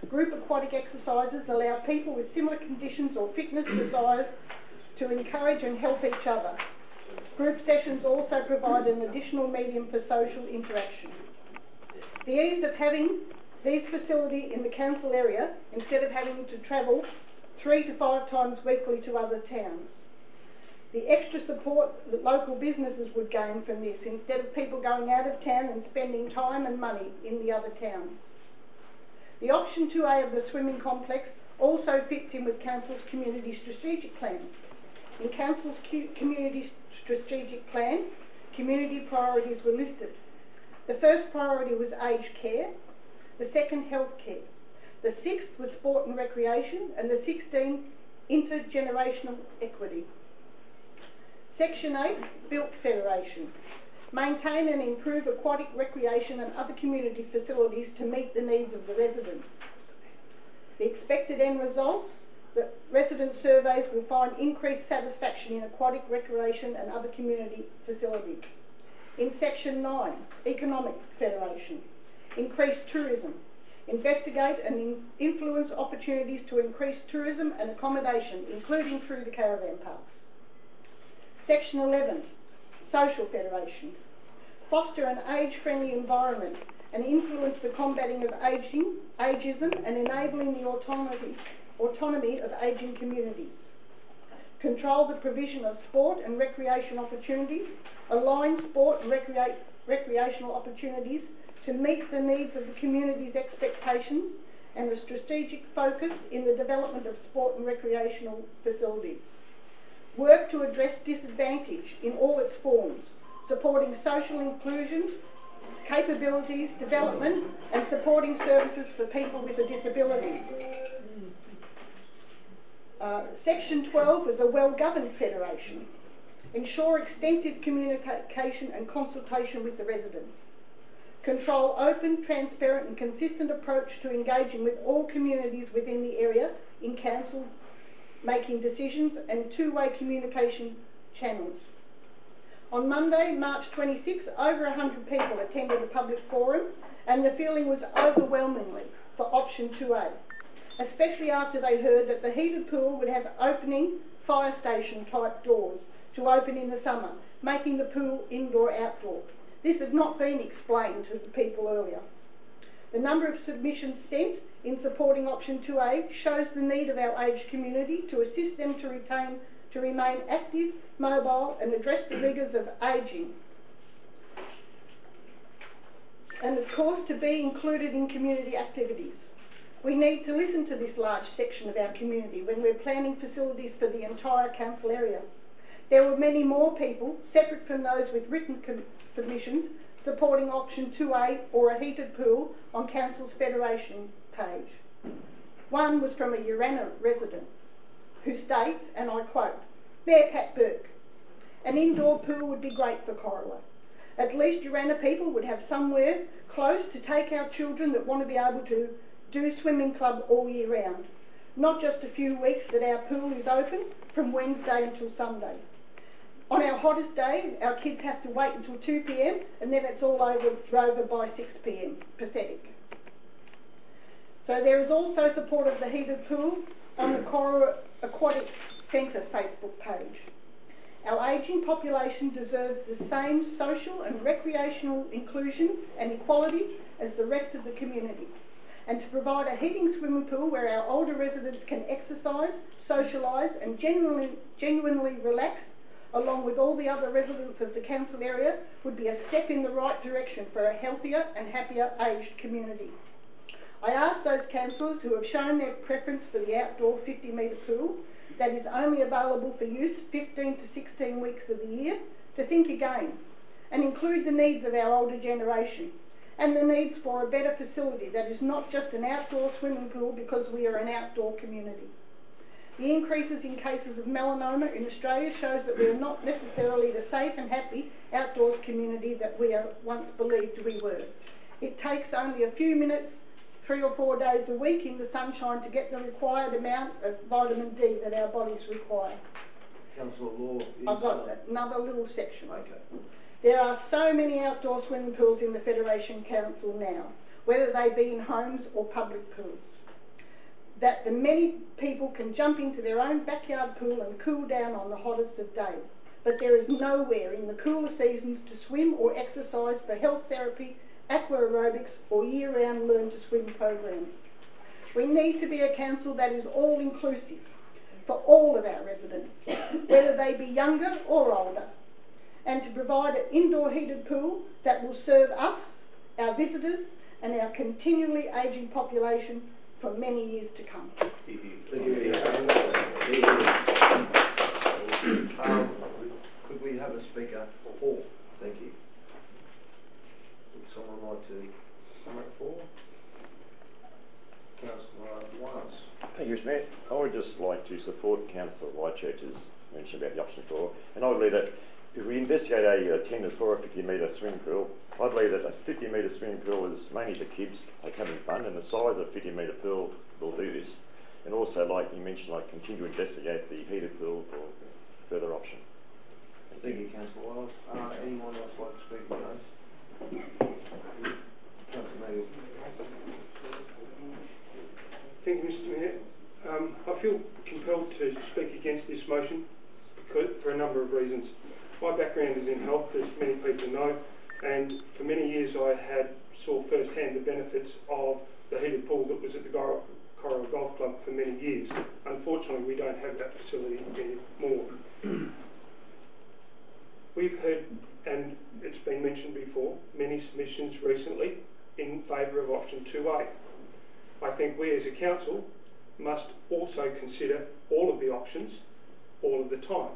Speaker 8: Group aquatic exercises allow people with similar conditions or fitness desires to encourage and help each other. Group sessions also provide an additional medium for social interaction. The ease of having these facilities in the council area instead of having to travel 3 to 5 times weekly to other towns. The extra support that local businesses would gain from this instead of people going out of town and spending time and money in the other towns. The option 2A of the swimming complex also fits in with Council's community strategic plan. In Council's community strategic plan, community priorities were listed. The first priority was aged care, the second health care, the sixth was sport and recreation, and the 16th intergenerational equity. Section 8, Built Federation. Maintain and improve aquatic recreation and other community facilities to meet the needs of the residents. The expected end results, that resident surveys will find increased satisfaction in aquatic recreation and other community facilities. In Section 9, Economic Federation. Increase tourism. Investigate and influence opportunities to increase tourism and accommodation, including through the caravan parks. Section 11, Social Federation. Foster an age-friendly environment and influence the combating of ageism and enabling the autonomy of ageing communities. Control the provision of sport and recreation opportunities. Align sport and recreational opportunities to meet the needs of the community's expectations and the strategic focus in the development of sport and recreational facilities. work to address disadvantage in all its forms, supporting social inclusion, capabilities, development and supporting services for people with a disability. Section 12 is a well-governed federation. Ensure extensive communication and consultation with the residents. Control open, transparent and consistent approach to engaging with all communities within the area in council making decisions and two-way communication channels. On Monday, March 26, over 100 people attended the public forum and the feeling was overwhelmingly for option 2A, especially after they heard that the heated pool would have opening fire station type doors to open in the summer, making the pool indoor-outdoor. This has not been explained to the people earlier. The number of submissions sent in supporting option 2A shows the need of our aged community to assist them to remain active, mobile and address the rigours of ageing. And of course to be included in community activities. We need to listen to this large section of our community when we're planning facilities for the entire council area. There were many more people, separate from those with written submissions, supporting option 2A or a heated pool on council's federation page. One was from a Urannah resident who states, and I quote, "Mayor Pat Burke, an indoor pool would be great for Corowa. At least Urannah people would have somewhere close to take our children that want to be able to do swimming club all year round, not just a few weeks that our pool is open from Wednesday until Sunday. On our hottest day, our kids have to wait until 2 p.m. and then it's all over by 6 p.m. Pathetic." So there is also support of the heated pool on the Corowa Aquatic Centre Facebook page. Our ageing population deserves the same social and recreational inclusion and equality as the rest of the community. And to provide a heating swimming pool where our older residents can exercise, socialise and genuinely relax, along with all the other residents of the council area, would be a step in the right direction for a healthier and happier aged community. I ask those councillors who have shown their preference for the outdoor 50-metre pool that is only available for use 15 to 16 weeks of the year to think again and include the needs of our older generation and the needs for a better facility that is not just an outdoor swimming pool because we are an outdoor community. The increases in cases of melanoma in Australia shows that we are not necessarily the safe and happy outdoors community that we are once believed we were. It takes only a few minutes, 3 or 4 days a week in the sunshine to get the required amount of vitamin D that our bodies require.
Speaker 1: Councillor Law.
Speaker 8: I've got another little section.
Speaker 1: Okay.
Speaker 8: There are so many outdoor swimming pools in the Federation Council now, whether they be in homes or public pools, that the many people can jump into their own backyard pool and cool down on the hottest of days. But there is nowhere in the cooler seasons to swim or exercise for health therapy, aqua aerobics or year-round learn to swim programs. We need to be a council that is all-inclusive for all of our residents, whether they be younger or older, and to provide an indoor heated pool that will serve us, our visitors and our continually ageing population for many years to come.
Speaker 1: Could we have a speaker for? Thank you. Would someone like to come up for? Councillor Wiles.
Speaker 9: Thank you, Mr. Mayor. I would just like to support Councillor Whitechurch's mention about the option 4, and I believe that if we investigate a tender for a 50-metre swimming pool, I believe that a 50-metre swimming pool is mainly for kids, like having fun, and the size of a 50-metre pool will do this. And also, like you mentioned, like continue to investigate the heated pool for further option.
Speaker 1: Thank you, Councillor Wiles. Anyone else like to speak on those? Councillor Nagle.
Speaker 4: Thank you, Mr. Mayor. I feel compelled to speak against this motion for a number of reasons. My background is in health, as many people know, and for many years I saw firsthand the benefits of the heated pool that was at the Corowa Golf Club for many years. Unfortunately, we don't have that facility anymore. We've heard, and it's been mentioned before, many submissions recently in favour of option 2A. I think we as a council must also consider all of the options all of the time.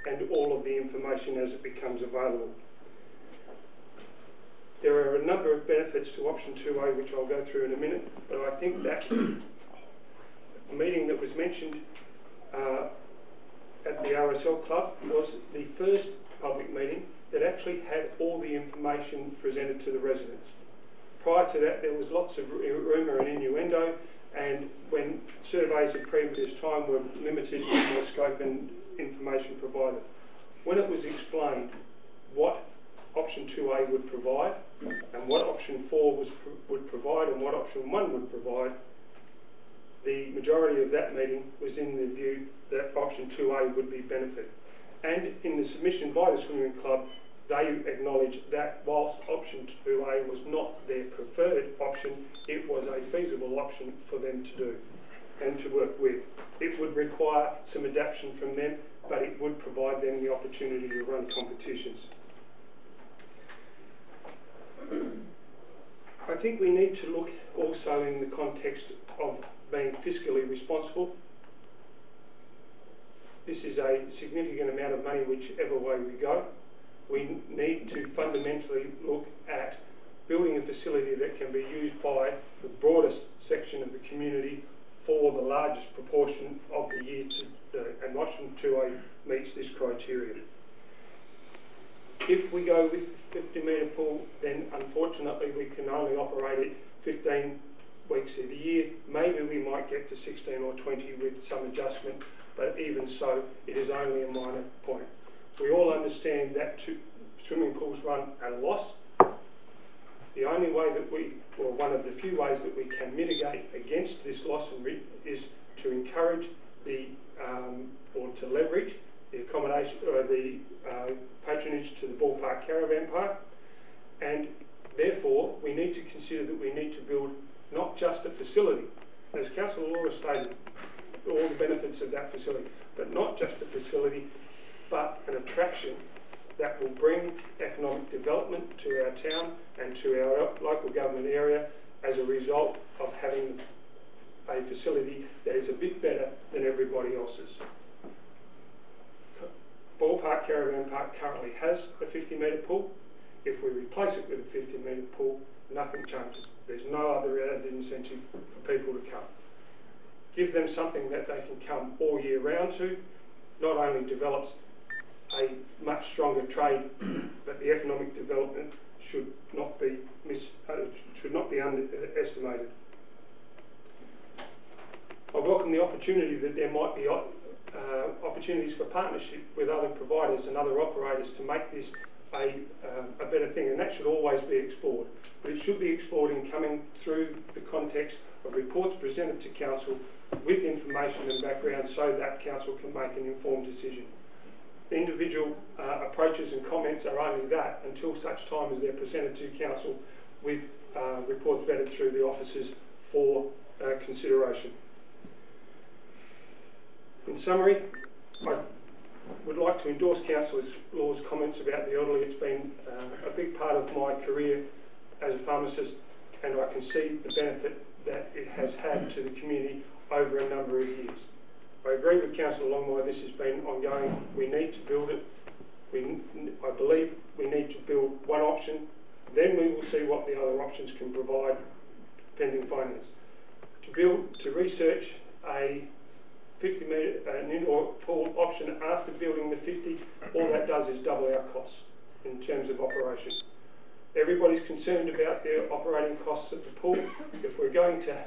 Speaker 4: and all of the information as it becomes available. There are a number of benefits to option 2A, which I'll go through in a minute, but I think that a meeting that was mentioned at the RSL Club was the first public meeting that actually had all the information presented to the residents. Prior to that, there was lots of rumour and innuendo, and when surveys of previous time were limited in their scope and information provided. When it was explained what option 2A would provide, and what option 4 would provide, and what option 1 would provide, the majority of that meeting was in the view that option 2A would be benefit. And in the submission by the swimming club, they acknowledged that whilst option 2A was not their preferred option, it was a feasible option for them to do and to work with. It would require some adaptation from them, but it would provide them the opportunity to run competitions. I think we need to look also in the context of being fiscally responsible. This is a significant amount of money whichever way we go. We need to fundamentally look at building a facility that can be used by the broadest section of the community for the largest proportion of the year, and option 2A meets this criteria. If we go with 50-metre pool, then unfortunately we can only operate it 15 weeks of the year. Maybe we might get to 16 or 20 with some adjustment, but even so, it is only a minor point. We all understand that swimming pools run at a loss. The only way that or one of the few ways that we can mitigate against this loss is to encourage or to leverage the accommodation or the patronage to the Ballpark Caravan Park, and therefore we need to consider that we need to build not just a facility, as Councillor Laura stated, all the benefits of that facility, but not just a facility, but an attraction that will bring economic development to our town and to our local government area as a result of having a facility that is a bit better than everybody else's. Ballpark Caravan Park currently has a 50-metre pool. If we replace it with a 50-metre pool, nothing changes. There's no other added incentive for people to come. Give them something that they can come all year round to. Not only develops a much stronger trade, but the economic development should not be underestimated. I welcome the opportunity that there might be opportunities for partnership with other providers and other operators to make this a better thing, and that should always be explored. But it should be explored in coming through the context of reports presented to Council with information and background so that Council can make an informed decision. Individual approaches and comments are only that until such time as they're presented to Council with reports vetted through the officers for consideration. In summary, I would like to endorse Councillor Law's comments about the elderly. It's been a big part of my career as a pharmacist, and I can see the benefit that it has had to the community over a number of years. I agree with Councillor Longmire, this has been ongoing. We need to build it. I believe we need to build one option, then we will see what the other options can provide, pending finance. To research a 50-metre an indoor pool option after building the 50, all that does is double our costs in terms of operation. Everybody's concerned about their operating costs at the pool. If we're going to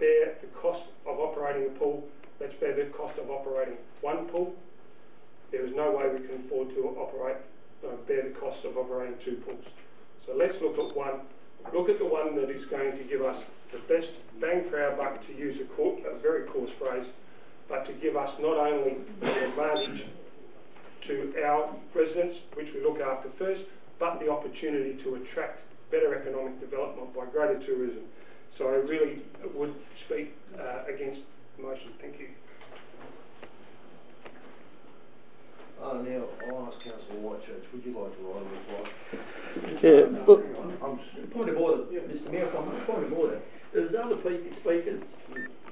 Speaker 4: bear the cost of operating a pool, let's bear the cost of operating one pool. There is no way we can afford to bear the cost of operating two pools. So let's look at one. Look at the one that is going to give us the best bang for our buck, to use a very coarse phrase, but to give us not only an advantage to our residents, which we look after first, but the opportunity to attract better economic development by greater tourism. So I really would speak against the motion. Thank you.
Speaker 1: Now, I'll ask Councillor Whitechurch, would you like to reply?
Speaker 5: Yeah, look, point of order, Mr Mayor, point of order. There's other speakers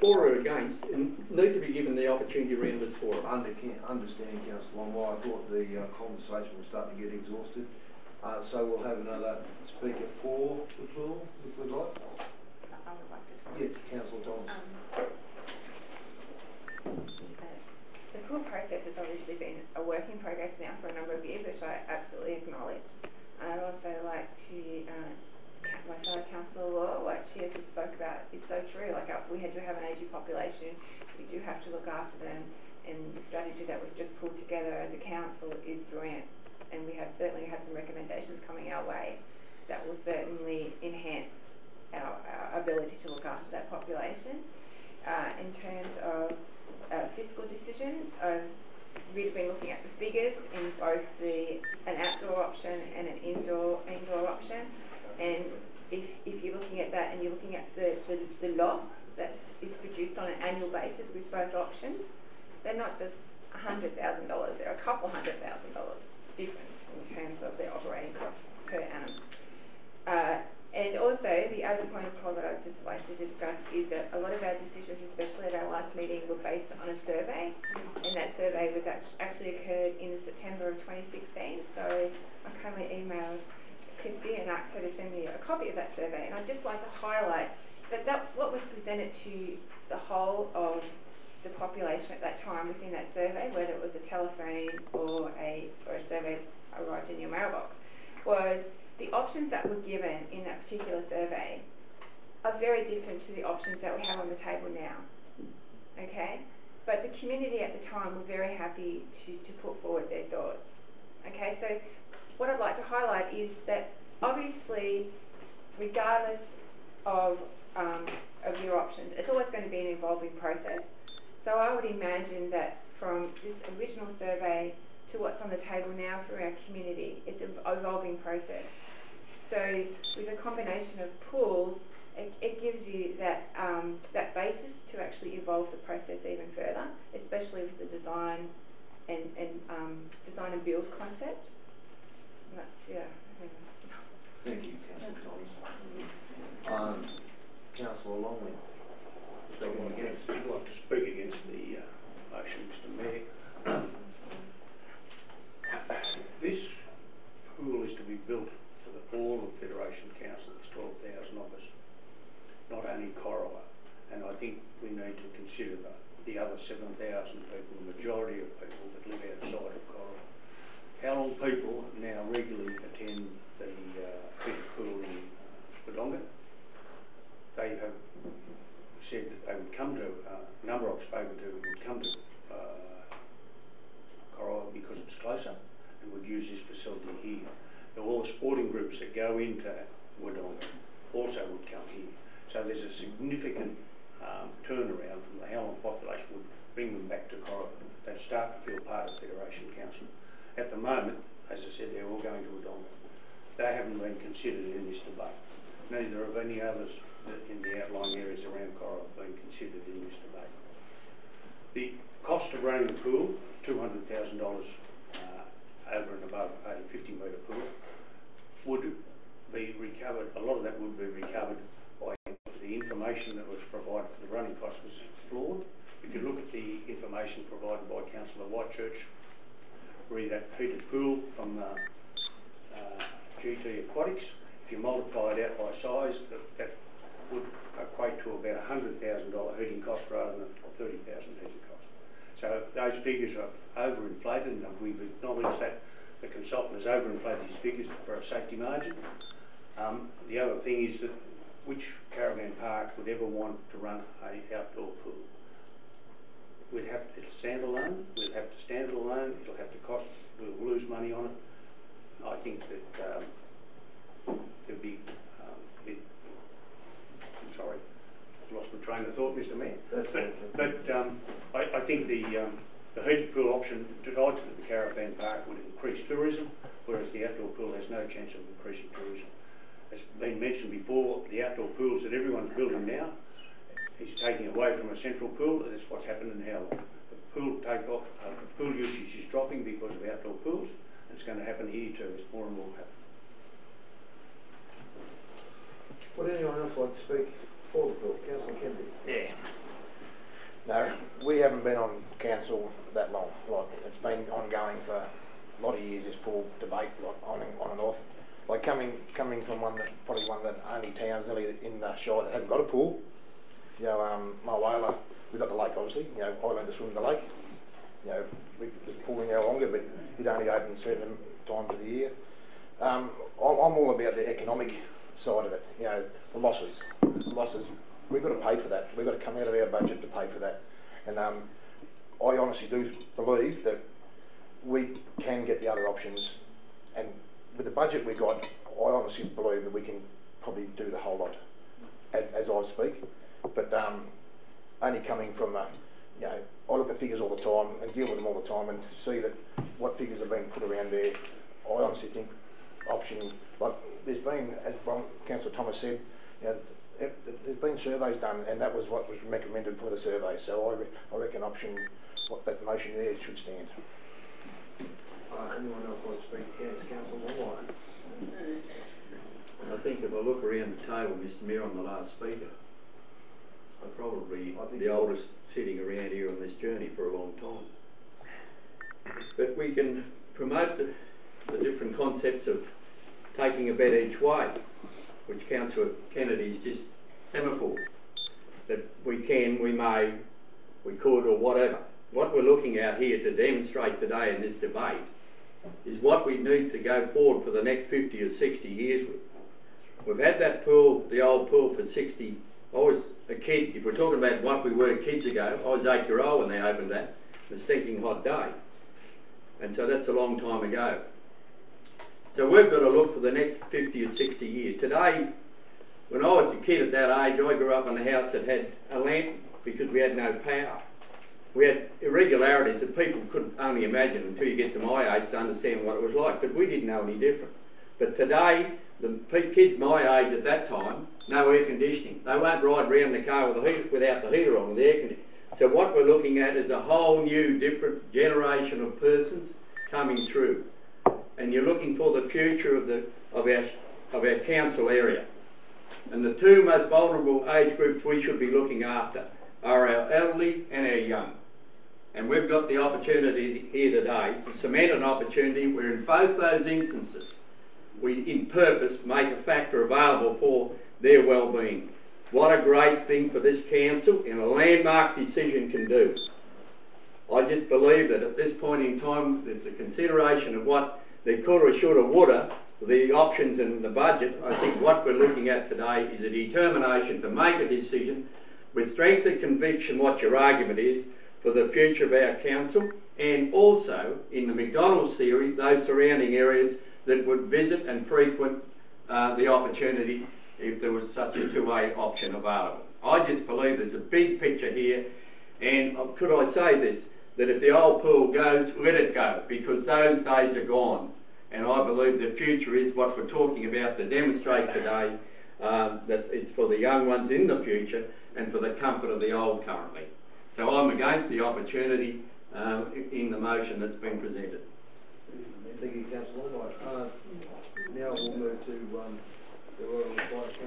Speaker 5: for or against, and need to be given the opportunity around this forum.
Speaker 1: Understand, Councillor Longmire, I thought the conversation was starting to get exhausted. So we'll have another speaker for the pool, if we'd like.
Speaker 7: I would like to talk.
Speaker 1: Yes, Councillor Thomas.
Speaker 7: The pool process has obviously been a work in progress now for a number of years, which I absolutely acknowledge. I'd also like to, my fellow councillor Laura, what she has just spoke about is so true. Like we do have an ageing population, we do have to look after them, and the strategy that we've just pulled together as a council is brilliant. And we have certainly had some recommendations coming our way that will certainly enhance our ability to look after that population. In terms of fiscal decisions, I've really been looking at the figures in both an outdoor option and an indoor option. And if you're looking at that and you're looking at the loss that is produced on an annual basis with both options, they're not just $100,000, they're a couple $100,000 difference in terms of their operating costs per annum. And also, the other point of call that I'd just like to discuss is that a lot of our decisions, especially at our last meeting, were based on a survey, and that survey was actually occurred in September of 2016. So I kindly emailed Christy and asked her to send me a copy of that survey, and I'd just like to highlight that what was presented to the whole of the population at that time within that survey, whether it was a telephone or a survey arrived in your mailbox, was the options that were given in that particular survey are very different to the options that we have on the table now. Okay? But the community at the time were very happy to put forward their thoughts. Okay, so what I'd like to highlight is that obviously, regardless of your options, it's always going to be an evolving process. So I would imagine that from this original survey to what's on the table now for our community, it's an evolving process. So with a combination of pools, it gives you that basis to actually evolve the process even further, especially with the design and build concept. And that's, yeah.
Speaker 1: Thank you, Councillor Thomas. Councillor Longley, speaking against.
Speaker 10: I'd like to speak against the motion, Mr Mayor. This pool is to be built for all of Federation Council. There's 12,000 of us, not only Corowa. And I think we need to consider the other 7,000 people, the majority of people that live outside of Corowa. How long people now regularly attend the heated pool in Wodonga? They have said that they would come to, a number I've spoken to would come to Corowa because it's closer and would use this facility here. Now, all the sporting groups that go into Wodonga also would come here. So there's a significant turnaround from the Howland population would bring them back to Corowa. They'd start to feel part of Federation Council. At the moment, as I said, they're all going to Wodonga. They haven't been considered in this debate. Neither have any others in the outlying areas around Corowa been considered in this debate. The cost of running the pool, $200,000 over and above a 50-metre pool, would be recovered. A lot of that would be recovered by the information that was provided for the running cost was flawed. If you look at the information provided by Councillor Whitechurch, re that heated pool from GT Aquatics, if you multiply it out by size, that would equate to about $100,000 heating cost rather than $30,000 heating cost. So those figures are overinflated, and we've acknowledged that the consultant has overinflated his figures for a safety margin. The other thing is that which caravan park would ever want to run an outdoor pool? We'd have to stand alone, we'll have to stand alone, it'll have to cost, we'll lose money on it. I think that there'd be I'm sorry, I've lost my train of thought, Mr Mayor. I think the heated pool option tied to the caravan park would increase tourism, whereas the outdoor pool has no chance of increasing tourism. As been mentioned before, the outdoor pools that everyone's building now is taking away from a central pool. That's what's happened in Howland. The pool pool usage is dropping because of outdoor pools, and it's going to happen here too as more and more happen.
Speaker 1: Would anyone else like to speak for the pool? Councillor Kennedy.
Speaker 11: Yeah. No, we haven't been on council that long. Like, it's been ongoing for a lot of years, this pool debate, like, on and off. Like, coming from probably one of the only towns really in the Shire that hasn't got a pool. You know, Mulwala, we've got the lake obviously, you know, I learned to swim in the lake. You know, the pool in there longer, but it only opens certain times of the year. I'm all about the economic side of it, you know, the losses. We've got to pay for that. We've got to come out of our budget to pay for that. And I honestly do believe that we can get the other options. And with the budget we got, I honestly believe that we can probably do the whole lot as I speak. But only coming from, you know, I look at figures all the time and deal with them all the time and see that what figures are being put around there. I honestly think option, like there's been, as Councillor Thomas said, you know, there's been surveys done and that was what was recommended for the survey. So I reckon option, that motion there should stand.
Speaker 1: Anyone else want to speak against Councillor Longmire?
Speaker 5: I think if I look around the table, Mr Mayor, I'm the last speaker. I'm probably the oldest sitting around here on this journey for a long time. But we can promote the different concepts of taking a bet each way, which Councillor Kennedy's just semaphore. That we can, we may, we could, or whatever. What we're looking at here to demonstrate today in this debate is what we need to go forward for the next 50 or 60 years with. We've had that pool, the old pool, for 60. I was a kid, if we're talking about what we were kids ago, I was 8-year-old when they opened that. It was a stinking hot day. And so that's a long time ago. So we've got to look for the next 50 or 60 years. Today, when I was a kid at that age, I grew up in a house that had a lantern because we had no power. We had irregularities that people couldn't only imagine until you get to my age to understand what it was like, but we didn't know any different. But today, the kids my age at that time, no air conditioning. They won't ride around the car with without the heater on, with the air conditioning. So what we're looking at is a whole new, different generation of persons coming through. And you're looking for the future of our council area. And the two most vulnerable age groups we should be looking after are our elderly and our young. And we've got the opportunity here today to cement an opportunity where in both those instances we in purpose make a factor available for their well-being. What a great thing for this council and a landmark decision can do. I just believe that at this point in time it's a consideration of what they coulda, shoulda, woulda, the options in the budget. I think what we're looking at today is a determination to make a decision with strength and conviction what your argument is for the future of our council, and also in the McDonald's series, those surrounding areas that would visit and frequent the opportunity if there was such a two-way option available. I just believe there's a big picture here, and could I say this, that if the old pool goes, let it go, because those days are gone. And I believe the future is what we're talking about to demonstrate today, that it's for the young ones in the future and for the comfort of the old currently. So I'm against the opportunity in the motion that's been presented.
Speaker 1: Thank you, Councillor Longmire. Now we'll move to the Royal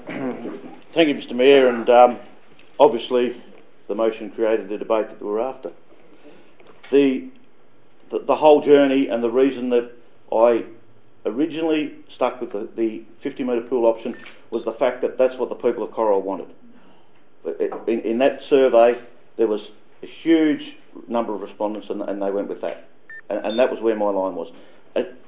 Speaker 1: Councillor.
Speaker 6: Thank you, Mr Mayor, and obviously the motion created the debate that we were after. The whole journey and the reason that I originally stuck with the 50-metre pool option was the fact that that's what the people of Corowa wanted. In that survey there was a huge number of respondents and they went with that. And that was where my line was.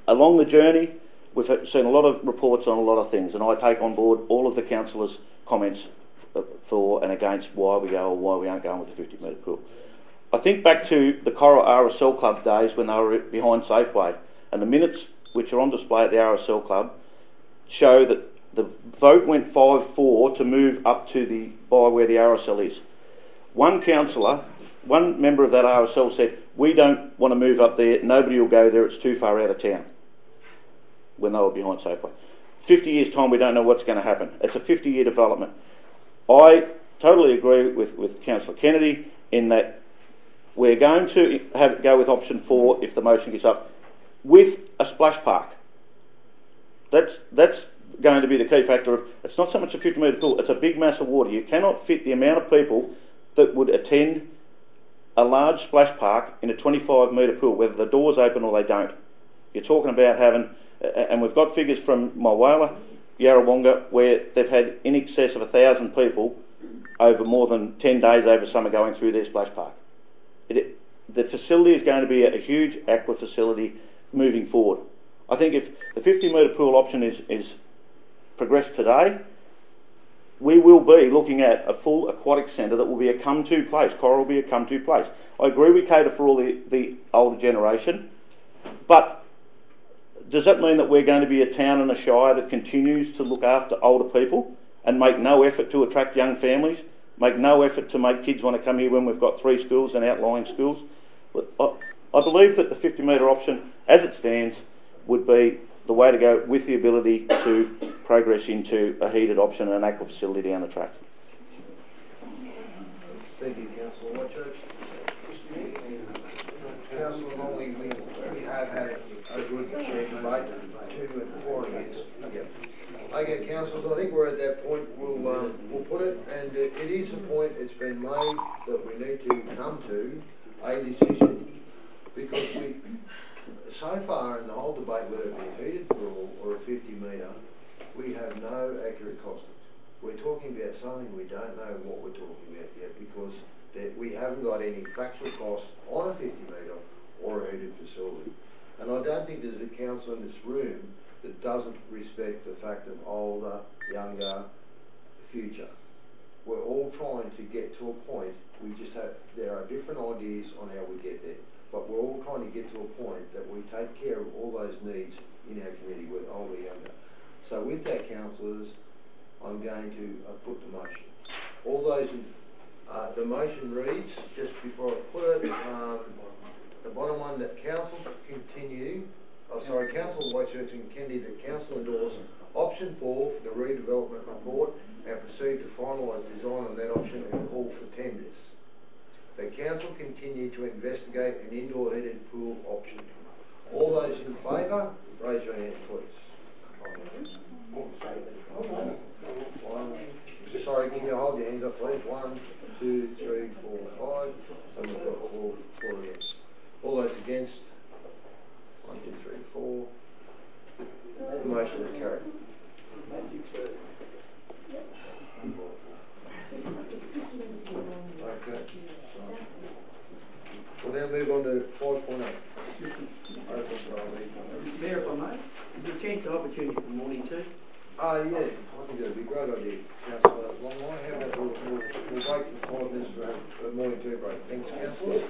Speaker 6: Along the journey we've seen a lot of reports on a lot of things, and I take on board all of the councillors' comments for and against why we go or why we aren't going with the 50-metre pool. I think back to the Corowa RSL Club days when they were behind Safeway, and the minutes which are on display at the RSL Club show that the vote went 5-4 to move up to by where the RSL is. One councillor, one member of that RSL said, we don't want to move up there, nobody will go there, it's too far out of town, when they were behind Safeway. 50 years' time, we don't know what's going to happen. It's a 50-year development. I totally agree with Councillor Kennedy in that we're going to go with option 4 if the motion gets up, with a splash park. That's going to be the key factor of, it's not so much a 50-metre pool, it's a big mass of water. You cannot fit the amount of people that would attend a large splash park in a 25 metre pool, whether the doors open or they don't. You're talking about having, and we've got figures from Mulwala, Yarrawonga, where they've had in excess of 1,000 people over more than 10 days over summer going through their splash park. The facility is going to be a huge aqua facility moving forward. I think if the 50 metre pool option is progressed today, we will be looking at a full aquatic centre that will be a come-to place. Cora will be a come-to place. I agree we cater for all the older generation, but does that mean that we're going to be a town and a shire that continues to look after older people and make no effort to attract young families, make no effort to make kids want to come here when we've got 3 schools and outlying schools? I believe that the 50 metre option, as it stands, would be the way to go, with the ability to progress into a heated option and an aqua facility down the track.
Speaker 1: Thank you, Councillor Whitchurch. Councillor Long, we have had a good shared debate, 2 and 4 against. Yep. Okay, councillors, I think we're at that point. We'll put it, and it is a point. It's been made that we need to come to a decision, because so far in the whole debate, whether it be a heated pool or a 50 metre, we have no accurate costings. We're talking about something we don't know what we're talking about yet, because we haven't got any factual costs on a 50 metre or a heated facility. And I don't think there's a council in this room that doesn't respect the fact of older, younger, future. We're all trying to get to a point. There are different ideas on how we get there, but we're all trying to get to a point that we take care of all those needs in our community, with older, younger. So with that, councillors, I'm going to put the motion. All those the motion reads, just before I put it, the bottom one, that council Council Whitchurch and Kennedy, that council endorse option 4, the redevelopment report, and proceed to finalise design on that option and call for tenders. The council continue to investigate an indoor heated pool option. All those in favour, raise your hand, please. Sorry, can you hold your hands up, please? 1, 2, 3, 4, 5. So we've got 4 against. All those against? 1, 2, 3, 4. The motion is carried. Okay. We'll now move on to 5.8.
Speaker 5: Mayor, if I may, is there a chance of opportunity for morning tea?
Speaker 1: Yeah, I think that'd be a great idea, Councillor Longmire. How about we'll wait for 5 minutes for a morning tea break. Thanks, Councillor.